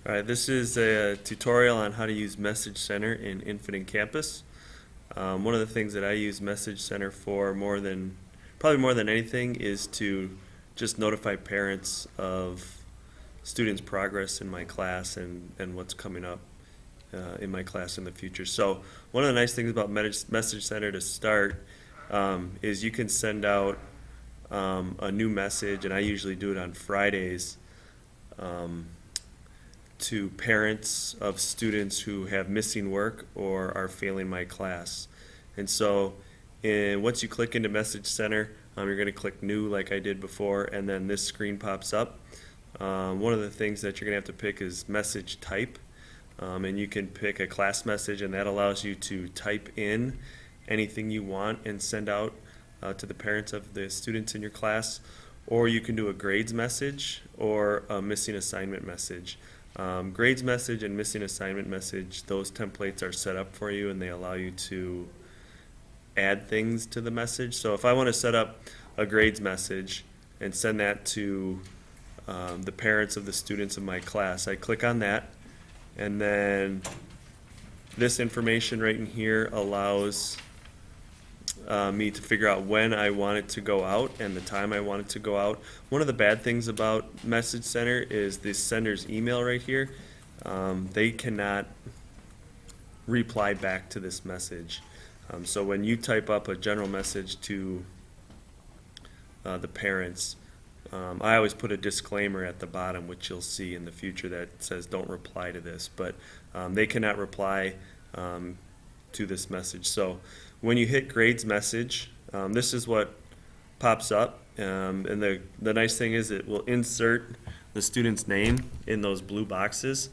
All right, this is a tutorial on how to use Message Center in Infinite Campus. One of the things that I use Message Center for probably more than anything is to just notify parents of students' progress in my class and what's coming up in my class in the future. So one of the nice things about Message Center to start is you can send out a new message, and I usually do it on Fridays, to parents of students who have missing work or are failing my class. And so once you click into Message Center, you're going to click New like I did before, and then this screen pops up. One of the things that you're going to have to pick is message type. And you can pick a class message, and that allows you to type in anything you want and send out to the parents of the students in your class. Or you can do a grades message or a missing assignment message. Grades message and missing assignment message, those templates are set up for you and they allow you to add things to the message. So if I want to set up a grades message and send that to the parents of the students in my class, I click on that, and then this information right in here allows me to figure out when I want it to go out and the time I want it to go out. One of the bad things about Message Center is the sender's email right here. They cannot reply back to this message. So when you type up a general message to the parents, I always put a disclaimer at the bottom, which you'll see in the future, that says don't reply to this, but they cannot reply to this message. So when you hit grades message, this is what pops up, and the nice thing is it will insert the student's name in those blue boxes,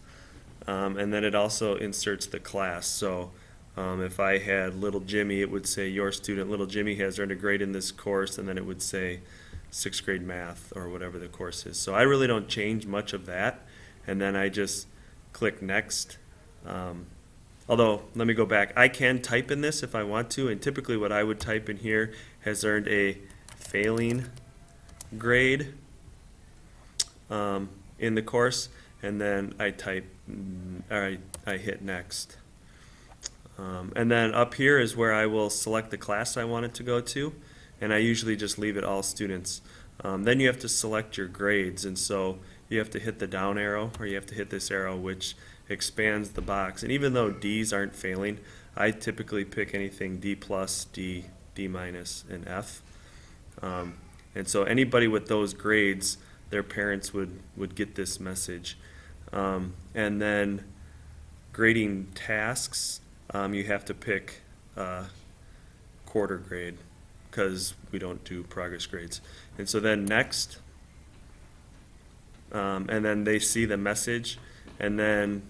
and then it also inserts the class. So if I had little Jimmy, it would say your student little Jimmy has earned a grade in this course, and then it would say 6th grade math or whatever the course is. So I really don't change much of that, and then I just click next. Although, let me go back. I can type in this if I want to, and typically what I would type in here has earned a failing grade in the course, and then I type, or I hit next. And then up here is where I will select the class I want it to go to, and I usually just leave it all students. Then you have to select your grades, and so you have to hit the down arrow, or you have to hit this arrow, which expands the box. And even though D's aren't failing, I typically pick anything D plus, D, D minus, and F. And so anybody with those grades, their parents would get this message. And then grading tasks, you have to pick quarter grade, because we don't do progress grades. And so then next, and then they see the message, and then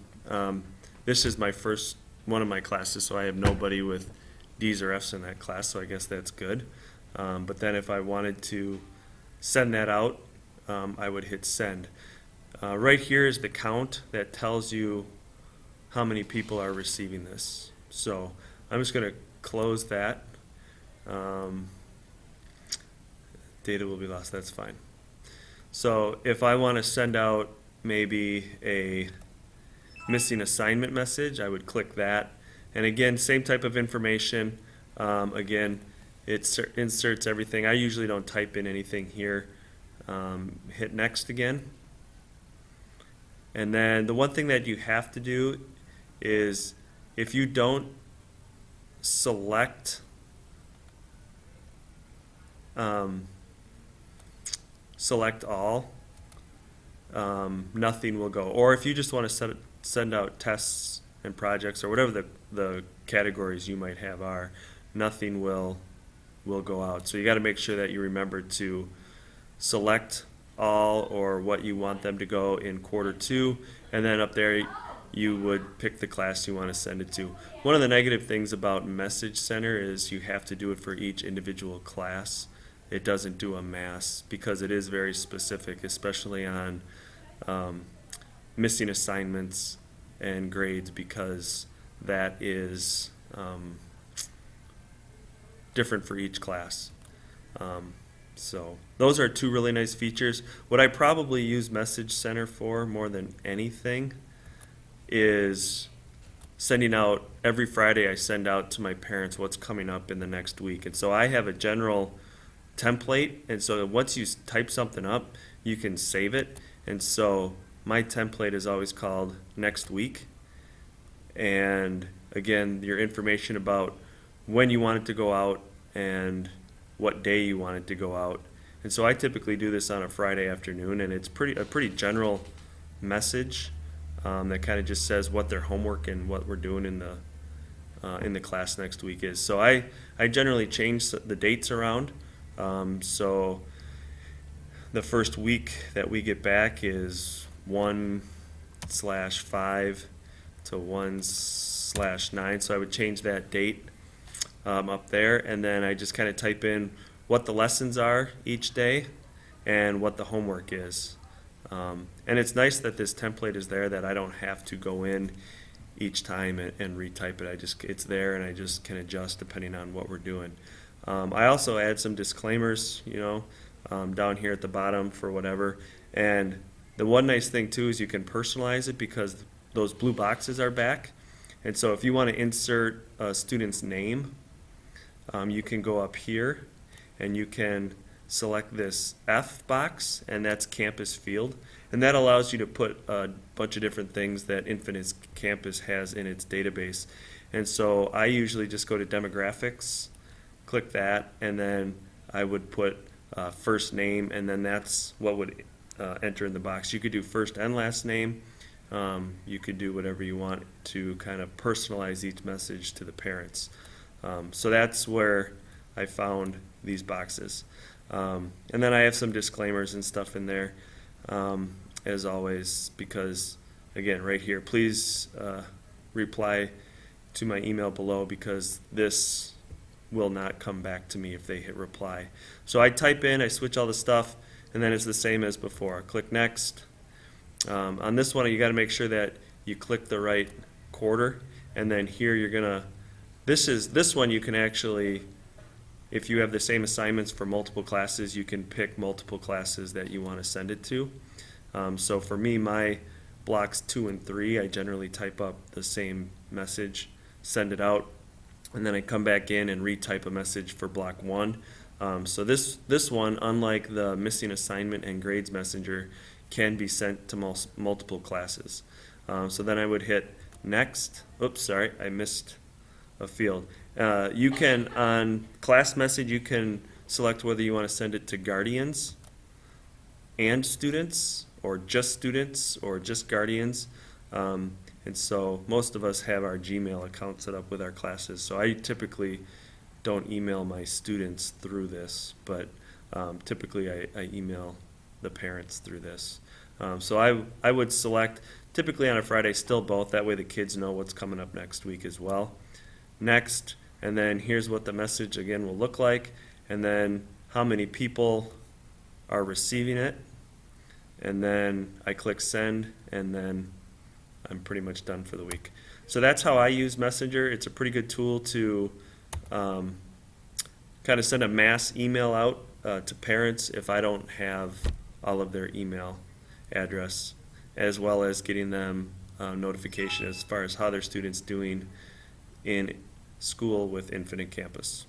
this is my first one of my classes, so I have nobody with D's or F's in that class, so I guess that's good. But then if I wanted to send that out, I would hit send. Right here is the count that tells you how many people are receiving this. So I'm just going to close that. Data will be lost, that's fine. So if I want to send out maybe a missing assignment message, I would click that. And again, same type of information. Again, it inserts everything. I usually don't type in anything here. Hit next again. And then the one thing that you have to do is, if you don't select select all, nothing will go. Or if you just want to send out tests and projects or whatever the categories you might have are, nothing will go out. So you got to make sure that you remember to select all or what you want them to go in quarter 2, and then up there you would pick the class you want to send it to. One of the negative things about Message Center is you have to do it for each individual class. It doesn't do a mass, because it is very specific, especially on missing assignments and grades, because that is different for each class. So those are two really nice features. What I probably use Message Center for more than anything is sending out, every Friday I send out to my parents what's coming up in the next week. And so I have a general template, and so once you type something up, you can save it. And so my template is always called next week. And again, your information about when you want it to go out and what day you want it to go out. And so I typically do this on a Friday afternoon, and it's a pretty general message that kind of just says what their homework and what we're doing in the class next week is. So I generally change the dates around. So the first week that we get back is 1/5 to 1/9. So I would change that date up there, and then I just kind of type in what the lessons are each day and what the homework is. And it's nice that this template is there, that I don't have to go in each time and retype it. It's there, and I just can adjust depending on what we're doing. I also add some disclaimers, down here at the bottom for whatever. And the one nice thing too is you can personalize it because those blue boxes are back. And so if you want to insert a student's name, you can go up here and you can select this F box, and that's campus field. And that allows you to put a bunch of different things that Infinite Campus has in its database. And so I usually just go to demographics, click that, and then I would put first name, and then that's what would enter in the box. You could do first and last name. You could do whatever you want to kind of personalize each message to the parents. So that's where I found these boxes. And then I have some disclaimers and stuff in there, as always, because, again, right here, please reply to my email below, because this will not come back to me if they hit reply. So I type in, I switch all the stuff, and then it's the same as before. Click next. On this one, you got to make sure that you click the right quarter, and then here you're gonna. This one you can actually, if you have the same assignments for multiple classes, you can pick multiple classes that you want to send it to. So for me, my blocks 2 and 3, I generally type up the same message, send it out, and then I come back in and retype a message for block 1. So this one, unlike the missing assignment and grades messenger, can be sent to multiple classes. So then I would hit next. Oops, sorry, I missed a field. You can, on class message, you can select whether you want to send it to guardians and students, or just guardians. And so most of us have our Gmail account set up with our classes. So I typically don't email my students through this, but typically I email the parents through this. So I would select, typically on a Friday, still both. That way the kids know what's coming up next week as well. Next, and then here's what the message again will look like, and then how many people are receiving it, and then I click send, and then I'm pretty much done for the week. So that's how I use Messenger. It's a pretty good tool to kind of send a mass email out to parents if I don't have all of their email address, as well as getting them notification as far as how their students doing in school with Infinite Campus.